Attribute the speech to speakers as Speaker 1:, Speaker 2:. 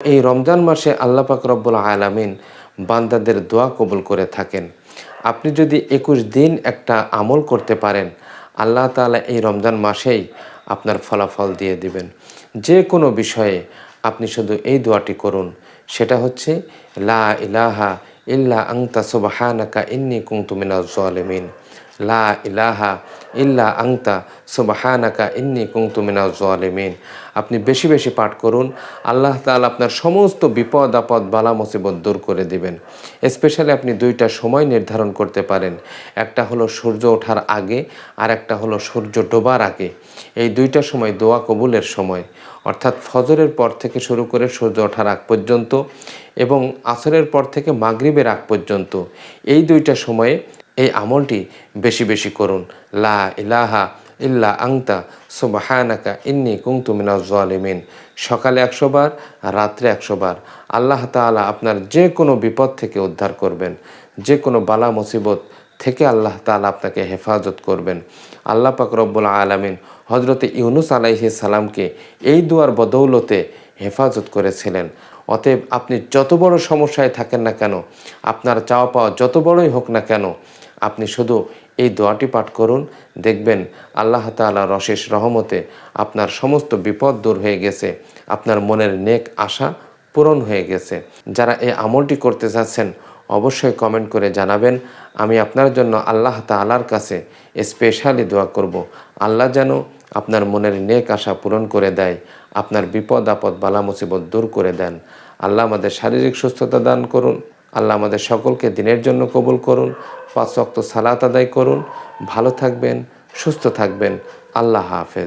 Speaker 1: এই রমজান মাসে আল্লাহ পাক রব্বুল আলামিন বান্দাদের দোয়া কবুল করে থাকেন। আপনি যদি ২১ দিন একটা আমল করতে পারেন, আল্লাহ তাআলা এই রমজান মাসেই আপনার ফলাফল দিয়ে দিবেন। যে কোনো বিষয়ে আপনি শুধু এই দোয়াটি করুন, সেটা হচ্ছে লা ইলাহা ইল্লা আনতা সুবহানাকা ইন্নী কুনতু মিনাজ জালিমিন। লা ইলাহা ইল্লা আনতা সুবহানাকা ইন্নী কুনতু মিনাজ জালিমিন। আপনি বেশি বেশি পাঠ করুন, আল্লাহ তাআলা আপনার সমস্ত বিপদ আপদ বালা মুসিবত দূর করে দিবেন। স্পেশালি আপনি ২টা সময় নির্ধারণ করতে পারেন। একটা হলো সূর্য ওঠার আগে, আর একটা হলো সূর্য ডোবার আগে। এই ২টা সময় দোয়া কবুলের সময়, অর্থাৎ ফজরের পর থেকে শুরু করে সূর্য ওঠার আগ পর্যন্ত এবং আসরের পর থেকে মাগরিবের আগ পর্যন্ত এই ২টা সময়ে এই আমলটি বেশি বেশি করুন। লা ইলাহা ইল্লা আনতা সুবহানাকা ইন্নী কুনতু মিনাজ জালিমিন। সকালে ১০০ বার, রাত্রে ১০০ বার। আল্লাহ তাআলা আপনার যে কোনো বিপদ থেকে উদ্ধার করবেন, যে কোনো বালা মুসিবত থেকে আল্লাহ তাআলা আপনাকে হেফাজত করবেন। আল্লাহ পাক রব্বুল আলামিন হযরতে ইউনূস আলাইহিস সালামকে এই দুয়ার বদৌলতে হেফাজত করেছিলেন। অতএব আপনি যত বড় সমস্যায় থাকেন না কেন, আপনার চাওয়া পাওয়া যত বড়ই হোক না কেন, আপনি শুধু এই দোয়াটি পাঠ করুন, দেখবেন আল্লাহ তাআলার অশেষ রহমতে আপনার সমস্ত বিপদ দূর হয়ে গেছে, আপনার মনের নেক আশা পূরণ হয়ে গেছে। যারা এই আমলটি করতে চাচ্ছেন অবশ্যই কমেন্ট করে জানাবেন। আমি আপনার জন্য আল্লাহ তাআলার কাছে স্পেশালি দোয়া করব, আল্লাহ যেন আপনার মনের নেক আশা পূরণ করে দেয়, আপনার বিপদ আপদ বালা মুসিবত দূর করে দেন। আল্লাহ আমাদের শারীরিক সুস্থতা দান করুন। আল্লাহ আমাদের সকলকে দিনের জন্য কবুল করুন। ৫ ওয়াক্ত সালাত আদায় করুন। ভালো থাকবেন, সুস্থ থাকবেন। আল্লাহ হাফেজ।